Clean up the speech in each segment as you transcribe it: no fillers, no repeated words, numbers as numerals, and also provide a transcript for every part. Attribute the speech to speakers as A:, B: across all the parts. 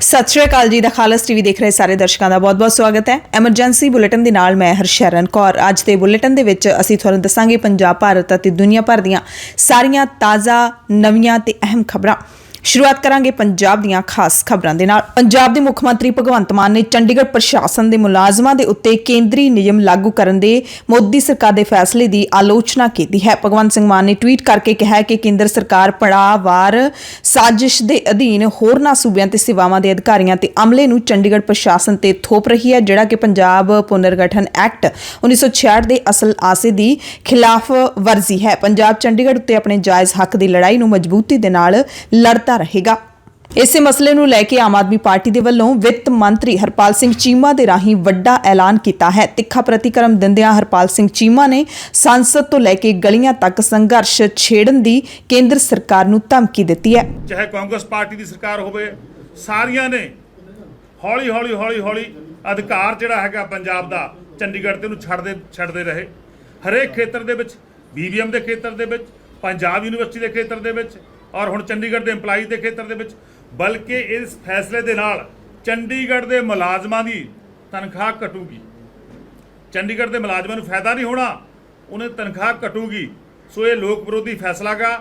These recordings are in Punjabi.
A: ਸਤਿ ਸ਼੍ਰੀ ਅਕਾਲ ਜੀ। ਦਾ ਖਾਲਸ ਟੀਵੀ ਦੇਖ ਰਹੇ ਸਾਰੇ ਦਰਸ਼ਕਾਂ ਦਾ ਬਹੁਤ-ਬਹੁਤ ਸਵਾਗਤ ਹੈ। ਐਮਰਜੈਂਸੀ ਬੁਲੇਟਿਨ ਦੇ ਨਾਲ ਮੈਂ ਹਰਸ਼ਰਨ ਕੌਰ। ਅੱਜ ਦੇ ਬੁਲੇਟਿਨ ਦੇ ਵਿੱਚ ਅਸੀਂ ਤੁਹਾਨੂੰ ਦੱਸਾਂਗੇ ਪੰਜਾਬ, ਭਾਰਤ ਅਤੇ ਦੁਨੀਆ ਭਰ ਦੀਆਂ ਸਾਰੀਆਂ ਤਾਜ਼ਾ, ਨਵੀਆਂ ਤੇ ਅਹਿਮ ਖਬਰਾਂ। शुरुआत करांगे पंजाब दीआं खास खबरां दे नाल। पंजाब दे मुख मंत्री भगवंत मान ने चंडीगढ़ प्रशासन दे मुलाजमां दे उत्ते केंद्री नियम लागू करन दे मोदी सरकार दे फैसले दी आलोचना कीती है। भगवंत सिंह मान ने ट्वीट करके कहा कि केंद्र सरकार पड़ावार साजिश दे अधीन होरनां सूबियां ते सेवावां दे अधिकारियां ते अमले नूं चंडीगढ़ प्रशासन ते थोप रही है, जिहड़ा कि पंजाब पुनर्गठन एक्ट 1966 दे असल आसे दी खिलाफ वर्जी है। पंजाब चंडीगढ़ उत्ते अपने जायज़ हक दी लड़ाई नूं मजबूती दे नाल लड़दा रहेगा। इसे मसले नूं लैके आम आदमी पार्टी दे वल्लों वित्त मंत्री हरपाल सिंह चीमा दे राही वड्डा ऐलान कीता है। तिखा प्रतिक्रम दिंदियां हरपाल सिंह चीमा ने संसद तो लैके गलियां तक संघर्ष छेड़न दी केंद्र सरकार नूं धमकी दित्ती है।
B: चाहे कांग्रेस पार्टी दी सरकार होवे, सारियां ने हौली अधिकार जिहड़ा हैगा पंजाब दा चंडीगढ़ ते नूं छड्डदे रहे। हरेक खेतर दे विच, BVM दे खेतर दे विच, पंजाब यूनीवर्सिटी दे खेतर दे विच और हुण चंडीगढ़ के इंपलाइज के खेतर दे विच, बल्कि इस फैसले दे नाल चंडीगढ़ के मुलाजमां दी तनख्वाह घटूगी। चंडीगढ़ के मुलाजमां नूं फायदा नहीं होना, उन्हें तनख्वाह घटूगी। सो ये लोक विरोधी फैसला गा।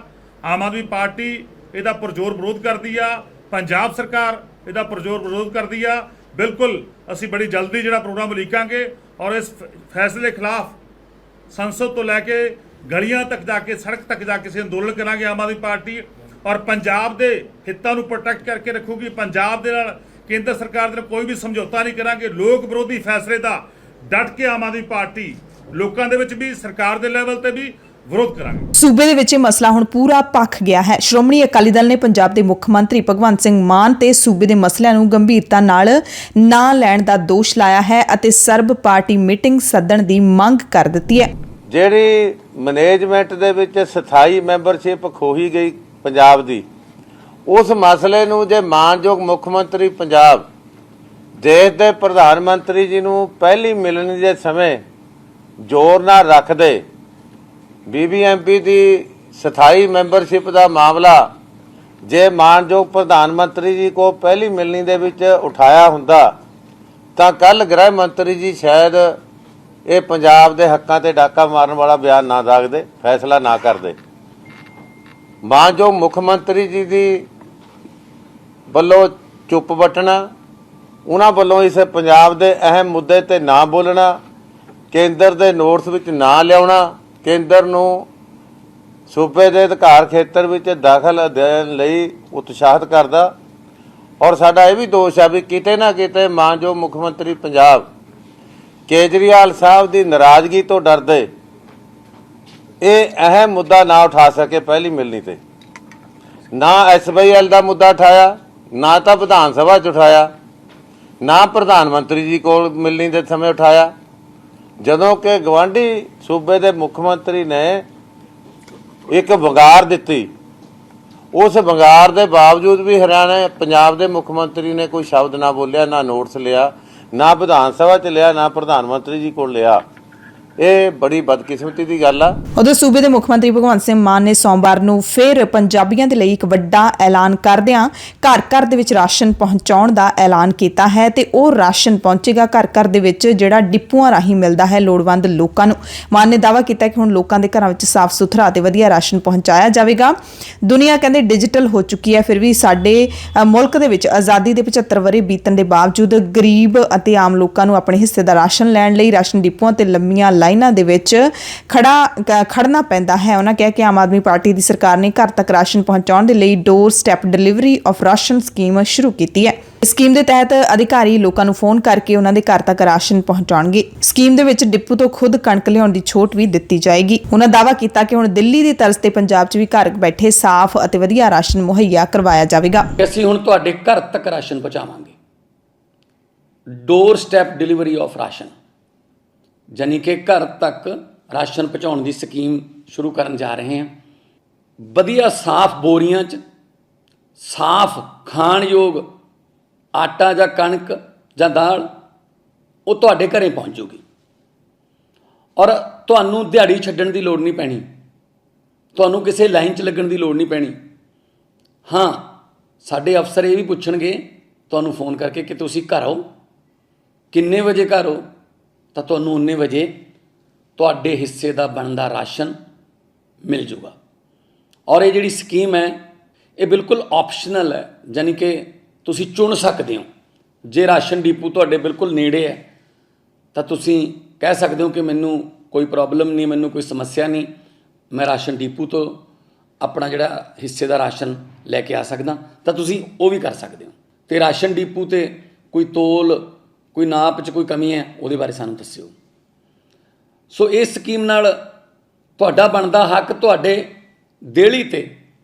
B: आम आदमी पार्टी इहदा पुरजोर विरोध करदी आ, पंजाब सरकार इहदा पुरजोर विरोध करदी आ। बिल्कुल असीं बड़ी जल्दी जिहड़ा प्रोग्राम उलीकांगे और इस फैसले के खिलाफ संसद तो लैके गलियां तक जाके, सड़क तक जाके असीं अंदोलन करांगे। आम आदमी पार्टी और पंजाब के हितों को प्रोटैक्ट करके रखूगी। पंजाब के नाल केंद्र सरकार दे नाल कोई भी समझौता नहीं करांगे। लोक विरोधी फैसले का डट के आम आदमी पार्टी लोकां दे विच भी, सरकार के लैवल ते भी विरोध करांगे।
A: सूबे दे विच मसला हुण पूरा पख गया है। श्रोमणी अकाली दल ने पंजाब के मुख मंत्री भगवंत सिंह मान ते सूबे के मसलिਆਂ ਨੂੰ गंभीरता नाल ना लैण दा दोष लाया है ਅਤੇ ਸਰਬ ਪਾਰਟੀ ਮੀਟਿੰਗ ਸੱਦਣ ਦੀ ਮੰਗ ਕਰ ਦਿੱਤੀ ਹੈ।
C: ਜਿਹੜੀ ਮੈਨੇਜਮੈਂਟ ਦੇ ਵਿੱਚ ਸਥਾਈ ਮੈਂਬਰਸ਼ਿਪ ਖੋਹੀ ਗਈ ਪੰਜਾਬ ਦੀ, ਉਸ ਮਸਲੇ ਨੂੰ ਜੇ ਮਾਨਯੋਗ ਮੁੱਖ ਮੰਤਰੀ ਪੰਜਾਬ ਦੇਸ਼ ਦੇ ਪ੍ਰਧਾਨ ਮੰਤਰੀ ਜੀ ਨੂੰ ਪਹਿਲੀ ਮਿਲਣੀ ਦੇ ਸਮੇਂ ਜ਼ੋਰ ਨਾਲ ਰੱਖਦੇ, BBMP ਦੀ ਸਥਾਈ ਮੈਂਬਰਸ਼ਿਪ ਦਾ ਮਾਮਲਾ ਜੇ ਮਾਨਯੋਗ ਪ੍ਰਧਾਨ ਮੰਤਰੀ ਜੀ ਕੋ ਪਹਿਲੀ ਮਿਲਣੀ ਦੇ ਵਿੱਚ ਉਠਾਇਆ ਹੁੰਦਾ ਤਾਂ ਕੱਲ੍ਹ ਗ੍ਰਹਿ ਮੰਤਰੀ ਜੀ ਸ਼ਾਇਦ ਇਹ ਪੰਜਾਬ ਦੇ ਹੱਕਾਂ ਤੇ ਡਾਕਾ ਮਾਰਨ ਵਾਲਾ ਬਿਆਨ ਨਾ ਦਾਗਦੇ, ਫੈਸਲਾ ਨਾ ਕਰਦੇ। ਮਾਨਯੋਗ ਮੁੱਖ ਮੰਤਰੀ ਜੀ ਦੀ ਵੱਲੋਂ ਚੁੱਪ ਵੱਟਣਾ, ਉਹਨਾਂ ਵੱਲੋਂ ਇਸ ਪੰਜਾਬ ਦੇ ਅਹਿਮ ਮੁੱਦੇ ਤੇ ਨਾ ਬੋਲਣਾ, ਕੇਂਦਰ ਦੇ ਨੋਟਿਸ ਵਿੱਚ ਨਾ ਲਿਆਉਣਾ, ਕੇਂਦਰ ਨੂੰ ਸੂਬੇ ਦੇ ਅਧਿਕਾਰ ਖੇਤਰ ਵਿੱਚ ਦਖਲ ਦੇਣ ਲਈ ਉਤਸ਼ਾਹਿਤ ਕਰਦਾ। ਔਰ ਸਾਡਾ ਇਹ ਵੀ ਦੋਸ਼ ਆ ਵੀ ਕਿਤੇ ਨਾ ਕਿਤੇ ਮਾਨਯੋਗ ਮੁੱਖ ਮੰਤਰੀ ਪੰਜਾਬ केजरीवाल साहब की नाराजगी तो डरते ये अहम मुद्दा ना उठा सके पहली मिलनी ते। ना SYL का मुद्दा उठाया, ना तो विधान सभा च उठाया, ना प्रधानमंत्री जी को मिलनी के समय उठाया। जदों के गवांढी सूबे के मुख मंत्री ने एक वंगार दी, उस वंगार के बावजूद भी हरियाणा पंजाब के मुख मंत्री ने कोई शब्द ना बोलिया, ना नोटिस लिया, ना विधान सभा च लिया, ना प्रधानमंत्री जी को लिया। ਇਹ ਬੜੀ ਬਦਕਿਸਮਤੀ ਦੀ ਗੱਲ ਆ।
A: ਉਧਰ ਸੂਬੇ ਦੇ ਮੁੱਖ ਮੰਤਰੀ ਭਗਵੰਤ ਸਿੰਘ ਮਾਨ ਨੇ ਸੋਮਵਾਰ ਨੂੰ ਫਿਰ ਪੰਜਾਬੀਆਂ ਦੇ ਲਈ ਇੱਕ ਵੱਡਾ ਐਲਾਨ ਕਰਦਿਆਂ ਘਰ-ਘਰ ਦੇ ਵਿੱਚ ਰਾਸ਼ਨ ਪਹੁੰਚਾਉਣ ਦਾ ਐਲਾਨ ਕੀਤਾ ਹੈ ਤੇ ਉਹ ਰਾਸ਼ਨ ਪਹੁੰਚੇਗਾ ਘਰ-ਘਰ ਦੇ ਵਿੱਚ, ਜਿਹੜਾ ਡਿਪੂਆਂ ਰਾਹੀਂ ਮਿਲਦਾ ਹੈ ਲੋੜਵੰਦ ਲੋਕਾਂ ਨੂੰ। ਮਾਨ ਨੇ ਦਾਅਵਾ ਕੀਤਾ ਕਿ ਹੁਣ ਲੋਕਾਂ ਦੇ ਘਰਾਂ ਵਿੱਚ ਸਾਫ਼ ਸੁਥਰਾ ਤੇ ਵਧੀਆ ਰਾਸ਼ਨ ਪਹੁੰਚਾਇਆ ਜਾਵੇਗਾ। ਦੁਨੀਆ ਕਹਿੰਦੇ ਡਿਜੀਟਲ ਹੋ ਚੁੱਕੀ ਹੈ, ਫਿਰ ਵੀ ਸਾਡੇ ਮੁਲਕ ਦੇ ਵਿੱਚ ਆਜ਼ਾਦੀ ਦੇ 75 ਵਰ੍ਹੇ ਬੀਤਣ ਦੇ ਬਾਵਜੂਦ ਗਰੀਬ ਅਤੇ ਆਮ ਲੋਕਾਂ ਨੂੰ ਆਪਣੇ ਹਿੱਸੇ ਦਾ ਰਾਸ਼ਨ ਲੈਣ ਲਈ ਰਾਸ਼ਨ ਡਿਪੂਆਂ ਤੇ ਲੰਮੀਆਂ ਲਾਈਨਾਂ ਦੇ ਵਿੱਚ ਖੜਨਾ ਪੈਂਦਾ ਹੈ। ਉਹਨਾਂ ਕਿਹਾ ਕਿ ਆਮ ਆਦਮੀ ਪਾਰਟੀ ਦੀ ਸਰਕਾਰ ਨੇ ਘਰ ਤੱਕ ਰਾਸ਼ਨ ਪਹੁੰਚਾਉਣ ਦੇ ਲਈ door step delivery of ration scheme ਸ਼ੁਰੂ ਕੀਤੀ ਹੈ। ਇਸ ਸਕੀਮ ਦੇ ਤਹਿਤ ਅਧਿਕਾਰੀ ਲੋਕਾਂ ਨੂੰ ਫੋਨ ਕਰਕੇ ਉਹਨਾਂ ਦੇ ਘਰ ਤੱਕ ਰਾਸ਼ਨ ਪਹੁੰਚਾਉਣਗੇ। ਸਕੀਮ ਦੇ ਵਿੱਚ ਡਿਪੂ ਤੋਂ ਖੁਦ ਕਣਕ ਲਿਆਉਣ ਦੀ ਛੋਟ ਵੀ ਦਿੱਤੀ ਜਾਏਗੀ। ਉਹਨਾਂ ਦਾਅਵਾ ਕੀਤਾ ਕਿ ਹੁਣ ਦਿੱਲੀ ਦੀ ਤਰਜ਼ ਤੇ ਪੰਜਾਬ 'ਚ ਵੀ ਘਰ ਬੈਠੇ ਸਾਫ਼ ਅਤੇ ਵਧੀਆ ਰਾਸ਼ਨ ਮੁਹੱਈਆ ਕਰਵਾਇਆ ਜਾਵੇਗਾ।
D: ਅਸੀਂ ਹੁਣ ਤੁਹਾਡੇ ਘਰ ਤੱਕ ਰਾਸ਼ਨ ਪਹੁੰਚਾਵਾਂਗੇ। Doorstep delivery of ration, यानी कि घर तक राशन पहुँचाने की स्कीम शुरू करन जा रहे हैं। वधिया साफ बोरियां च साफ खाण योग आटा ਜਾਂ कणक ਜਾਂ दाल ਉਹ ਤੁਹਾਡੇ ਘਰੇ पहुँच जूगी और ਤੁਹਾਨੂੰ ਦਿਹਾੜੀ ਛੱਡਣ ਦੀ ਲੋੜ नहीं पैनी, ਤੁਹਾਨੂੰ ਕਿਸੇ ਲਾਈਨ 'ਚ ਲੱਗਣ ਦੀ ਲੋੜ नहीं पैनी। हाँ, ਸਾਡੇ ਅਫਸਰ ਇਹ ਵੀ ਪੁੱਛਣਗੇ ਤੁਹਾਨੂੰ ਫੋਨ ਕਰਕੇ ਕਿ ਤੁਸੀਂ ਘਰ ਆਓ, ਕਿੰਨੇ ਵਜੇ ਘਰ ਆਓ, ਤਾਂ ਤੁਹਾਨੂੰ ਉਨੇ ਵਜੇ ਤੁਹਾਡੇ ਹਿੱਸੇ ਦਾ ਬਣਦਾ ਰਾਸ਼ਨ ਮਿਲ ਜੂਗਾ। ਔਰ ਇਹ ਜਿਹੜੀ ਸਕੀਮ ਹੈ ਇਹ ਬਿਲਕੁਲ ਆਪਸ਼ਨਲ ਹੈ, ਯਾਨੀ ਕਿ ਤੁਸੀਂ ਚੁਣ ਸਕਦੇ ਹੋ। ਜੇ ਰਾਸ਼ਨ ਡਿਪੂ ਤੁਹਾਡੇ ਬਿਲਕੁਲ ਨੇੜੇ ਹੈ ਤਾਂ ਤੁਸੀਂ ਕਹਿ ਸਕਦੇ ਹੋ ਕਿ ਮੈਨੂੰ ਕੋਈ ਪ੍ਰੋਬਲਮ ਨਹੀਂ, ਮੈਨੂੰ ਕੋਈ ਸਮੱਸਿਆ ਨਹੀਂ, ਮੈਂ ਰਾਸ਼ਨ ਡਿਪੂ ਤੋਂ ਆਪਣਾ ਜਿਹੜਾ ਹਿੱਸੇ ਦਾ ਰਾਸ਼ਨ ਲੈ ਕੇ ਆ ਸਕਦਾ, ਤਾਂ ਤੁਸੀਂ ਉਹ ਵੀ ਕਰ ਸਕਦੇ ਹੋ। ਅਤੇ ਰਾਸ਼ਨ ਡਿਪੂ 'ਤੇ ਕੋਈ ਤੋਲ, ਕੋਈ ਨਾਪ 'ਚ ਕੋਈ ਕਮੀ ਹੈ, ਉਹਦੇ ਬਾਰੇ ਸਾਨੂੰ ਦੱਸਿਓ। ਸੋ ਇਸ ਸਕੀਮ ਨਾਲ ਤੁਹਾਡਾ ਬਣਦਾ ਹੱਕ ਤੁਹਾਡੇ ਦੇਹਲੀ 'ਤੇ,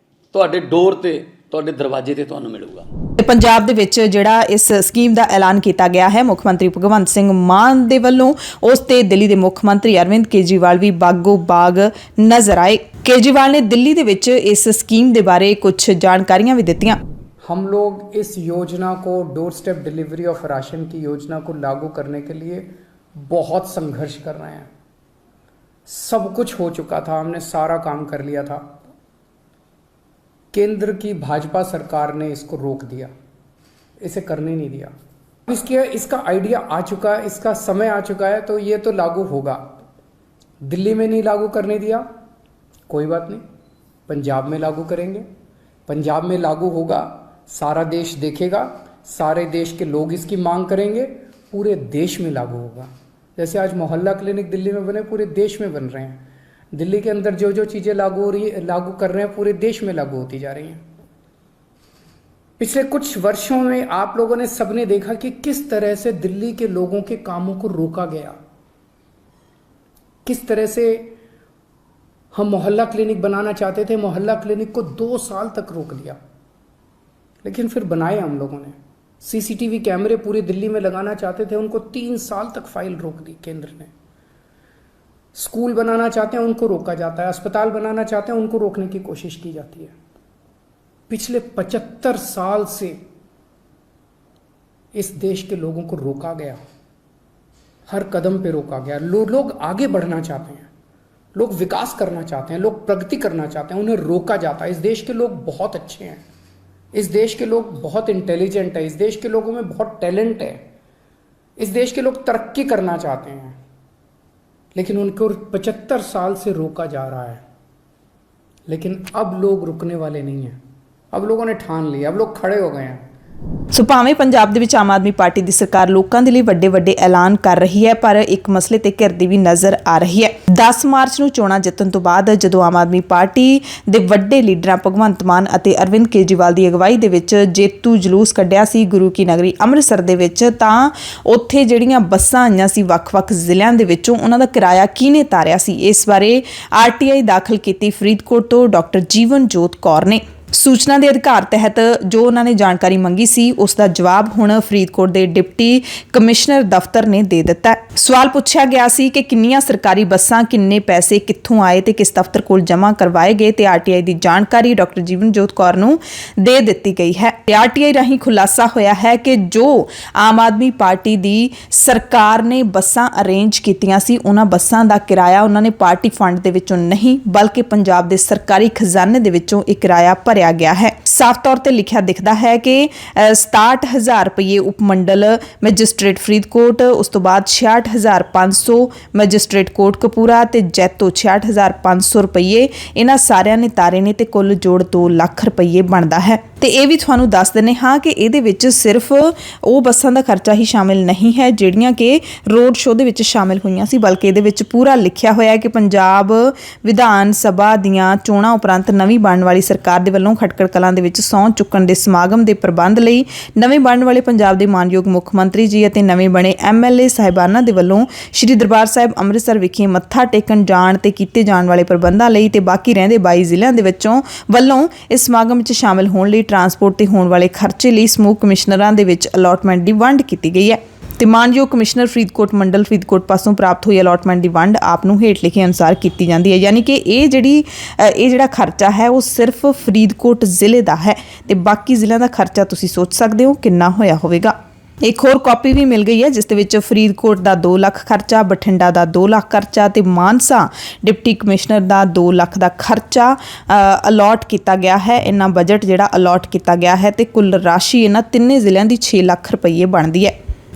D: ਤੁਹਾਡੇ ਡੋਰ 'ਤੇ, ਤੁਹਾਡੇ ਦਰਵਾਜ਼ੇ 'ਤੇ ਤੁਹਾਨੂੰ ਮਿਲੂਗਾ।
A: ਤੇ ਪੰਜਾਬ ਦੇ ਵਿੱਚ ਜਿਹੜਾ ਇਸ ਸਕੀਮ ਦਾ ਐਲਾਨ ਕੀਤਾ ਗਿਆ ਹੈ ਮੁੱਖ ਮੰਤਰੀ ਭਗਵੰਤ ਸਿੰਘ ਮਾਨ ਦੇ ਵੱਲੋਂ, ਉਸ ਤੇ ਦਿੱਲੀ ਦੇ ਮੁੱਖ ਮੰਤਰੀ ਅਰਵਿੰਦ ਕੇਜਰੀਵਾਲ ਵੀ ਬਾਗੋ ਬਾਗ ਨਜ਼ਰ ਆਏ। ਕੇਜਰੀਵਾਲ ਨੇ ਦਿੱਲੀ ਦੇ ਵਿੱਚ ਇਸ ਸਕੀਮ ਦੇ ਬਾਰੇ ਕੁਝ ਜਾਣਕਾਰੀਆਂ ਵੀ ਦਿੱਤੀਆਂ।
E: हम लोग इस योजना को, door step delivery of ration की योजना को लागू करने के लिए बहुत संघर्ष कर रहे हैं। सब कुछ हो चुका था, हमने सारा काम कर लिया था। केंद्र की भाजपा सरकार ने इसको रोक दिया, इसे करने नहीं दिया। इसका आइडिया आ चुका है, इसका समय आ चुका है, तो ये तो लागू होगा। दिल्ली में नहीं लागू करने दिया, कोई बात नहीं, पंजाब में लागू करेंगे। पंजाब में लागू होगा, सारा देश देखेगा, सारे देश के लोग इसकी मांग करेंगे, पूरे देश में लागू होगा। जैसे आज मोहल्ला क्लिनिक दिल्ली में बने, पूरे देश में बन रहे हैं। दिल्ली के अंदर जो जो चीज़ें लागू कर रहे हैं, पूरे देश में लागू होती जा रही हैं। पिछले कुछ वर्षों में आप लोगों ने सबने देखा कि किस तरह से दिल्ली के लोगों के कामों को रोका गया, किस तरह से हम मोहल्ला क्लिनिक बनाना चाहते थे, मोहल्ला क्लिनिक को 2 साल तक रोक दिया, लेकिन फिर बनाए हम लोगों ने। सीसीटीवी कैमरे पूरी दिल्ली में लगाना चाहते थे, उनको 3 साल तक फाइल रोक दी केंद्र ने। स्कूल बनाना चाहते हैं, उनको रोका जाता है। अस्पताल बनाना चाहते हैं, उनको रोकने की कोशिश की जाती है। पिछले 75 साल से इस देश के लोगों को रोका गया, हर कदम पे रोका गया। लोग आगे बढ़ना चाहते हैं, लोग विकास करना चाहते हैं, लोग प्रगति करना चाहते हैं, उन्हें रोका जाता है। इस देश के लोग बहुत अच्छे हैं, इस देश के लोग बहुत इंटेलिजेंट है, इस देश के लोगों में बहुत टैलेंट है, इस देश के लोग तरक्की करना चाहते हैं, लेकिन उनको 75 साल से रोका जा रहा है। लेकिन अब लोग रुकने वाले नहीं हैं, अब लोगों ने ठान लिया, अब लोग खड़े हो गए हैं।
A: ਸੋ ਭਾਵੇਂ ਪੰਜਾਬ ਦੇ ਵਿੱਚ ਆਮ ਆਦਮੀ ਪਾਰਟੀ ਦੀ ਸਰਕਾਰ ਲੋਕਾਂ ਦੇ ਲਈ ਵੱਡੇ ਵੱਡੇ ਐਲਾਨ ਕਰ ਰਹੀ ਹੈ, ਪਰ ਇੱਕ ਮਸਲੇ ਤੇ ਘਿਰਦੀ ਵੀ ਨਜ਼ਰ ਆ ਰਹੀ ਹੈ। 10 ਮਾਰਚ ਨੂੰ ਚੋਣਾਂ ਜਿੱਤਣ ਤੋਂ ਬਾਅਦ ਜਦੋਂ ਆਮ ਆਦਮੀ ਪਾਰਟੀ ਦੇ ਵੱਡੇ ਲੀਡਰਾਂ ਭਗਵੰਤ ਮਾਨ ਅਤੇ ਅਰਵਿੰਦ ਕੇਜਰੀਵਾਲ ਦੀ ਅਗਵਾਈ ਦੇ ਵਿੱਚ ਜੇਤੂ ਜਲੂਸ ਕੱਢਿਆ ਸੀ ਗੁਰੂ ਕੀ ਨਗਰੀ ਅੰਮ੍ਰਿਤਸਰ ਦੇ ਵਿੱਚ, ਤਾਂ ਉੱਥੇ ਜਿਹੜੀਆਂ ਬੱਸਾਂ ਆਈਆਂ ਸੀ ਵੱਖ-ਵੱਖ ਜ਼ਿਲ੍ਹਿਆਂ ਦੇ ਵਿੱਚੋਂ, ਉਹਨਾਂ ਦਾ ਕਿਰਾਇਆ ਕਿਹਨੇ ਤਾਰਿਆ ਸੀ, ਇਸ ਬਾਰੇ ਆਰਟੀਆਈ ਦਾਖਲ ਕੀਤੀ ਫਰੀਦਕੋਟ ਤੋਂ ਡਾਕਟਰ ਜੀਵਨਜੋਤ ਕੌਰ ਨੇ। ਸੂਚਨਾ ਦੇ ਅਧਿਕਾਰ ਤਹਿਤ ਜੋ ਉਹਨਾਂ ਨੇ ਜਾਣਕਾਰੀ ਮੰਗੀ ਸੀ, ਉਸ ਦਾ ਜਵਾਬ ਹੁਣ ਫਰੀਦਕੋਟ ਦੇ ਡਿਪਟੀ ਕਮਿਸ਼ਨਰ ਦਫ਼ਤਰ ਨੇ ਦੇ ਦਿੱਤਾ। ਸਵਾਲ ਪੁੱਛਿਆ ਗਿਆ ਸੀ ਕਿ ਕਿੰਨੀਆਂ ਸਰਕਾਰੀ ਬੱਸਾਂ, ਕਿੰਨੇ ਪੈਸੇ ਕਿੱਥੋਂ ਆਏ ਤੇ ਕਿਸ ਦਫ਼ਤਰ ਕੋਲ ਜਮ੍ਹਾਂ ਕਰਵਾਏ ਗਏ, ਤੇ ਆਰਟੀਆਈ ਦੀ ਜਾਣਕਾਰੀ ਡਾਕਟਰ ਜੀਵਨਜੋਤ ਕੌਰ ਨੂੰ ਦੇ ਦਿੱਤੀ ਗਈ ਹੈ। ਤੇ ਆਰਟੀਆਈ ਰਾਹੀਂ ਖੁਲਾਸਾ ਹੋਇਆ ਹੈ ਕਿ ਜੋ ਆਮ ਆਦਮੀ ਪਾਰਟੀ ਦੀ ਸਰਕਾਰ ਨੇ ਬੱਸਾਂ ਅਰੇਂਜ ਕੀਤੀਆਂ ਸੀ, ਉਹਨਾਂ ਬੱਸਾਂ ਦਾ ਕਿਰਾਇਆ ਉਹਨਾਂ ਨੇ ਪਾਰਟੀ ਫੰਡ ਦੇ ਵਿੱਚੋਂ ਨਹੀਂ, ਬਲਕਿ ਪੰਜਾਬ ਦੇ ਸਰਕਾਰੀ ਖਜ਼ਾਨੇ ਦੇ ਵਿੱਚੋਂ ਇਹ ਕਿਰਾਇਆ ਭਰਿਆ ਗਿਆ ਹੈ। ਸਾਫ਼ ਤੌਰ ਤੇ ਲਿਖਿਆ ਦਿਖਦਾ ਹੈ ਕਿ 67,000 ਰੁਪਏ ਉਪ ਮੰਡਲ ਮੈਜਿਸਟ੍ਰੇਟ ਫਰੀਦਕੋਟ, ਉਸ ਤੋਂ ਬਾਅਦ 66,500 ਮੈਜਿਸਟ੍ਰੇਟ ਕੋਟਕਪੂਰਾ ਤੇ ਜੈਤੋ 66,500 ਰੁਪਏ ਇਹਨਾਂ ਸਾਰਿਆਂ ਨੇ ਤਾਰੇ ਨੇ, ਤੇ ਕੁੱਲ ਜੋੜ 2 ਲੱਖ ਰੁਪਏ ਬਣਦਾ ਹੈ। ਤੇ ਇਹ ਵੀ ਤੁਹਾਨੂੰ ਦੱਸ ਦਿੰਦੇ ਹਾਂ ਕਿ ਇਹਦੇ ਵਿੱਚ ਸਿਰਫ ਉਹ ਬੱਸਾਂ ਦਾ ਖਰਚਾ ਹੀ ਸ਼ਾਮਿਲ ਨਹੀਂ ਹੈ ਜਿਹੜੀਆਂ ਕਿ ਰੋਡ ਸ਼ੋਅ ਦੇ ਵਿੱਚ ਸ਼ਾਮਿਲ ਹੋਈਆਂ ਸੀ, ਬਲਕਿ ਇਹਦੇ ਵਿੱਚ ਪੂਰਾ ਲਿਖਿਆ ਹੋਇਆ ਹੈ ਕਿ ਪੰਜਾਬ ਵਿਧਾਨ ਸਭਾ ਦੀਆਂ ਚੋਣਾਂ ਉਪਰੰਤ ਨਵੀਂ ਬਣਨ ਵਾਲੀ ਸਰਕਾਰ ਦੇ ਵੱਲੋਂ ਖਟਕੜ ਕਲਾਂ ਦੇ ਵਿੱਚ ਸਹੁੰ ਚੁੱਕਣ ਦੇ ਸਮਾਗਮ ਦੇ ਪ੍ਰਬੰਧ ਲਈ ਨਵੇਂ ਬਣਨ ਵਾਲੇ ਪੰਜਾਬ ਦੇ ਮਾਨਯੋਗ ਮੁੱਖ ਮੰਤਰੀ ਜੀ ਅਤੇ ਨਵੇਂ ਬਣੇ ਐਮਐਲਏ ਸਾਹਿਬਾਨਾਂ ਦੇ ਵੱਲੋਂ ਸ਼੍ਰੀ ਦਰਬਾਰ ਸਾਹਿਬ ਅੰਮ੍ਰਿਤਸਰ ਵਿਖੇ ਮੱਥਾ ਟੇਕਣ ਜਾਣ ਤੇ ਕੀਤੇ ਜਾਣ ਵਾਲੇ ਪ੍ਰਬੰਧਾਂ ਲਈ ਤੇ ਬਾਕੀ ਰਹਿੰਦੇ 22 ਜ਼ਿਲ੍ਹਿਆਂ ਦੇ ਵਿੱਚੋਂ ਵੱਲੋਂ ਇਸ ਸਮਾਗਮ ਵਿੱਚ ਸ਼ਾਮਿਲ ਹੋਣ ਲਈ ਟਰਾਂਸਪੋਰਟ ਤੇ ਹੋਣ ਵਾਲੇ ਖਰਚੇ ਲਈ ਸਮੂਹ ਕਮਿਸ਼ਨਰਾਂ ਦੇ ਵਿੱਚ ਅਲਾਟਮੈਂਟ ਦੀ ਵੰਡ ਕੀਤੀ ਗਈ ਹੈ। ਤੇ ਮਾਨਯੋਗ ਕਮਿਸ਼ਨਰ ਫਰੀਦਕੋਟ ਮੰਡਲ ਫਰੀਦਕੋਟ ਪਾਸੋਂ ਪ੍ਰਾਪਤ ਹੋਈ ਅਲਾਟਮੈਂਟ ਦੀ ਵੰਡ ਆਪ ਨੂੰ ਹੇਠ ਲਿਖੇ ਅਨੁਸਾਰ ਕੀਤੀ ਜਾਂਦੀ ਹੈ। ਯਾਨੀ ਕਿ ਇਹ ਜਿਹੜਾ ਖਰਚਾ ਹੈ ਉਹ ਸਿਰਫ ਫਰੀਦਕੋਟ ਜ਼ਿਲ੍ਹੇ ਦਾ ਹੈ, ਤੇ ਬਾਕੀ ਜ਼ਿਲ੍ਹਿਆਂ ਦਾ ਖਰਚਾ ਤੁਸੀਂ ਸੋਚ ਸਕਦੇ ਹੋ ਕਿੰਨਾ ਹੋਇਆ ਹੋਵੇਗਾ। ਇੱਕ ਹੋਰ ਕਾਪੀ ਵੀ ਮਿਲ ਗਈ ਹੈ ਜਿਸ ਦੇ ਵਿੱਚ ਫਰੀਦਕੋਟ ਦਾ 2 ਲੱਖ ਖਰਚਾ, ਬਠਿੰਡਾ ਦਾ 2 ਲੱਖ ਖਰਚਾ ਤੇ ਮਾਨਸਾ ਡਿਪਟੀ ਕਮਿਸ਼ਨਰ ਦਾ 2 ਲੱਖ ਦਾ ਖਰਚਾ ਅਲਾਟ ਕੀਤਾ ਗਿਆ ਹੈ। ਇਹਨਾਂ ਬਜਟ ਜਿਹੜਾ ਅਲਾਟ ਕੀਤਾ ਗਿਆ ਹੈ ਤੇ ਕੁੱਲ ਰਾਸ਼ੀ ਇਹਨਾਂ ਤਿੰਨੇ ਜ਼ਿਲ੍ਹਿਆਂ ਦੀ 6 ਲੱਖ ਰੁਪਏ ਬਣਦੀ ਹੈ।